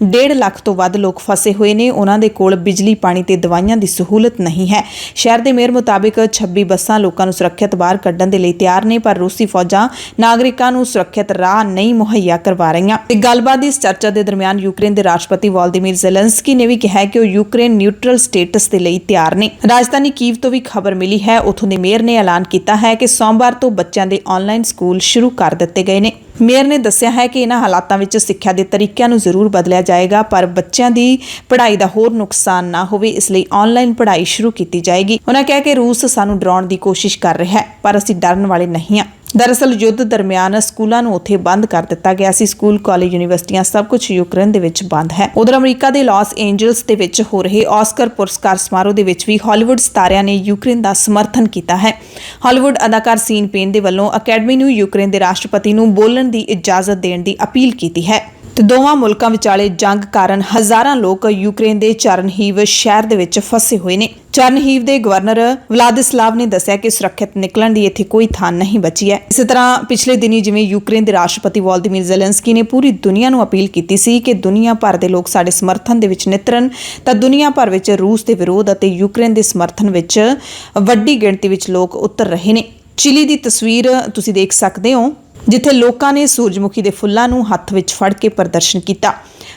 A: 1.5 ਲੱਖ ਤੋਂ ਵੱਧ ਲੋਕ ਫਸੇ ਹੋਏ ਨੇ। ਉਹਨਾਂ ਦੇ ਕੋਲ ਬਿਜਲੀ, ਪਾਣੀ ਤੇ ਦਵਾਈਆਂ ਦੀ ਸਹੂਲਤ ਨਹੀਂ ਹੈ। ਸ਼ਹਿਰ ਦੇ ਮੇਅਰ ਮੁਤਾਬਿਕ 26 ਬੱਸਾਂ ਲੋਕਾਂ ਨੂੰ ਸੁਰੱਖਿਅਤ ਬਾਹਰ ਕੱਢਣ ਦੇ ਲਈ ਤਿਆਰ ਨੇ, ਪਰ ਰੂਸੀ ਫੌਜਾਂ ਨਾਗਰਿਕਾਂ ਨੂੰ ਸੁਰੱਖਿਅਤ ਰਾਹ ਨਹੀਂ ਮੁਹੱਈਆ ਕਰਵਾ ਰਹੀਆਂ। ਤੇ ਗੱਲਬਾਤ ਦੀ ਇਸ ਚਰਚਾ ਦੇ ਦਰਮਿਆਨ ਯੂਕਰੇਨ ਦੇ ਰਾਸ਼ਟਰਪਤੀ ਵੋਲੋਦੀਮੀਰ ਜ਼ੈਲੈਂਸਕੀ ਨੇ ਵੀ ਕਿਹਾ ਕਿ ਉਹ ਯੂਕਰੇਨ ਨਿਊਟਰਲ ਸਟੇਟਸ ਦੇ ਲਈ ਤਿਆਰ ਨੇ। ਰਾਜਧਾਨੀ ਕੀਵ ਤੋਂ ਵੀ ਖਬਰ ਮਿਲੀ ਹੈ, ਉੱਥੋਂ ਦੇ ਮੇਅਰ ਨੇ ਐਲਾਨ ਕੀਤਾ ਹੈ ਕਿ ਸੋਮਵਾਰ ਤੋਂ ਬੱਚਿਆਂ ਦੇ ਆਨਲਾਈਨ ਸਕੂਲ ਸ਼ੁਰੂ ਕਰ ਦਿੱਤੇ ਗਏ ਨੇ। ਮੇਅਰ ਨੇ ਦੱਸਿਆ ਹੈ ਕਿ ਇਹਨਾਂ ਹਾਲਾਤਾਂ ਵਿੱਚ ਸਿੱਖਿਆ ਦੇ ਤਰੀਕਿਆਂ ਨੂੰ ਜ਼ਰੂਰ ਬਦਲਿਆ ਜਾਏਗਾ, ਪਰ ਬੱਚਿਆਂ ਦੀ ਪੜ੍ਹਾਈ ਦਾ ਹੋਰ ਨੁਕਸਾਨ ਨਾ ਹੋਵੇ, ਇਸ ਲਈ ਆਨਲਾਈਨ ਪੜ੍ਹਾਈ ਸ਼ੁਰੂ ਕੀਤੀ ਜਾਏਗੀ। ਉਹਨਾਂ ਕਿਹਾ ਕਿ ਰੂਸ ਸਾਨੂੰ ਡਰਾਉਣ ਦੀ ਕੋਸ਼ਿਸ਼ ਕਰ ਰਿਹਾ ਹੈ, ਪਰ ਅਸੀਂ ਡਰਨ ਵਾਲੇ ਨਹੀਂ ਹਾਂ। ਦਰਅਸਲ ਯੁੱਧ ਦਰਮਿਆਨ ਸਕੂਲਾਂ ਨੂੰ ਉੱਥੇ ਬੰਦ ਕਰ ਦਿੱਤਾ ਗਿਆ ਸੀ। ਸਕੂਲ, ਕਾਲਜ, ਯੂਨੀਵਰਸਿਟੀਆਂ ਸਭ ਕੁਝ ਯੂਕਰੇਨ ਦੇ ਵਿੱਚ ਬੰਦ ਹੈ। ਉਧਰ ਅਮਰੀਕਾ ਦੇ ਲਾਸ ਐਂਜਲਸ ਦੇ ਵਿੱਚ ਹੋ ਰਹੇ ਆਸਕਰ ਪੁਰਸਕਾਰ ਸਮਾਰੋਹ ਦੇ ਵਿੱਚ ਵੀ ਹਾਲੀਵੁੱਡ ਸਿਤਾਰਿਆਂ ਨੇ ਯੂਕਰੇਨ ਦਾ ਸਮਰਥਨ ਕੀਤਾ ਹੈ। ਹਾਲੀਵੁੱਡ ਅਦਾਕਾਰ ਸੀਨ ਪੇਨ ਦੇ ਵੱਲੋਂ ਅਕੈਡਮੀ ਨੂੰ ਯੂਕਰੇਨ ਦੇ ਰਾਸ਼ਟਰਪਤੀ ਨੂੰ ਬੋਲਣ ਦੀ ਇਜਾਜ਼ਤ ਦੇਣ ਦੀ ਅਪੀਲ ਕੀਤੀ ਹੈ। ਤੇ ਦੋਵਾਂ ਮੁਲਕਾਂ ਵਿਚਾਲੇ ਜੰਗ ਕਾਰਨ ਹਜ਼ਾਰਾਂ ਲੋਕ ਯੂਕਰੇਨ ਦੇ ਚਰਨਹੀਵ ਸ਼ਹਿਰ ਦੇ ਵਿੱਚ ਫਸੇ ਹੋਏ ਨੇ। ਚਰਨਹੀਵ ਦੇ ਗਵਰਨਰ ਵਲਾਦਿਸਲਾਵ ਨੇ ਦੱਸਿਆ ਕਿ ਸੁਰੱਖਿਅਤ ਨਿਕਲਣ ਦੀ ਇੱਥੇ ਕੋਈ ਥਾਂ ਨਹੀਂ ਬਚੀ ਹੈ। ਇਸੇ ਤਰ੍ਹਾਂ ਪਿਛਲੇ ਦਿਨੀ ਜਿਵੇਂ ਯੂਕਰੇਨ ਦੇ ਰਾਸ਼ਟਰਪਤੀ ਵੋਲੋਦੀਮੀਰ ਜ਼ੈਲੈਂਸਕੀ ਨੇ ਪੂਰੀ ਦੁਨੀਆ ਨੂੰ ਅਪੀਲ ਕੀਤੀ ਸੀ ਕਿ ਦੁਨੀਆ ਭਰ ਦੇ ਲੋਕ ਸਾਡੇ ਸਮਰਥਨ ਦੇ ਵਿੱਚ ਨਿਤਰਨ, ਤਾਂ ਦੁਨੀਆ ਭਰ ਵਿੱਚ ਰੂਸ ਦੇ ਵਿਰੋਧ ਅਤੇ ਯੂਕਰੇਨ ਦੇ ਸਮਰਥਨ ਵਿੱਚ ਵੱਡੀ ਗਿਣਤੀ ਵਿੱਚ ਲੋਕ ਉਤਰ ਰਹੇ ਨੇ। ਚਿਲੀ ਦੀ ਤਸਵੀਰ ਤੁਸੀਂ ਦੇਖ ਸਕਦੇ ਹੋ, ਜਿੱਥੇ ਲੋਕਾਂ ਨੇ ਸੂਰਜਮੁਖੀ ਦੇ ਫੁੱਲਾਂ ਨੂੰ ਹੱਥ ਵਿੱਚ ਫੜ ਕੇ ਪ੍ਰਦਰਸ਼ਨ ਕੀਤਾ।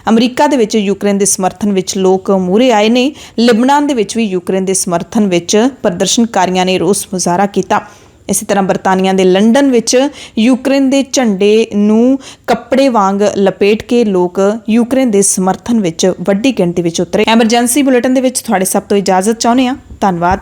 A: ਅਮਰੀਕਾ ਦੇ ਵਿੱਚ ਯੂਕਰੇਨ ਦੇ ਸਮਰਥਨ ਵਿੱਚ ਲੋਕ ਮੂਹਰੇ ਆਏ ਨੇ। ਲਿਬਨਾਨ ਦੇ ਵਿੱਚ ਵੀ ਯੂਕਰੇਨ ਦੇ ਸਮਰਥਨ ਵਿੱਚ ਪ੍ਰਦਰਸ਼ਨਕਾਰੀਆਂ ਨੇ ਰੋਸ ਮੁਜ਼ਾਹਰਾ ਕੀਤਾ। ਇਸੇ ਤਰ੍ਹਾਂ ਬਰਤਾਨੀਆ ਦੇ ਲੰਡਨ ਵਿੱਚ ਯੂਕਰੇਨ ਦੇ ਝੰਡੇ ਨੂੰ ਕੱਪੜੇ ਵਾਂਗ ਲਪੇਟ ਕੇ ਲੋਕ ਯੂਕਰੇਨ ਦੇ ਸਮਰਥਨ ਵਿੱਚ ਵੱਡੀ ਗਿਣਤੀ ਵਿੱਚ ਉਤਰੇ। ਐਮਰਜੈਂਸੀ ਬੁਲੇਟਿਨ ਦੇ ਵਿੱਚ ਤੁਹਾਡੇ ਸਭ ਤੋਂ ਇਜਾਜ਼ਤ ਚਾਹੁੰਦੇ ਹਾਂ। ਧੰਨਵਾਦ।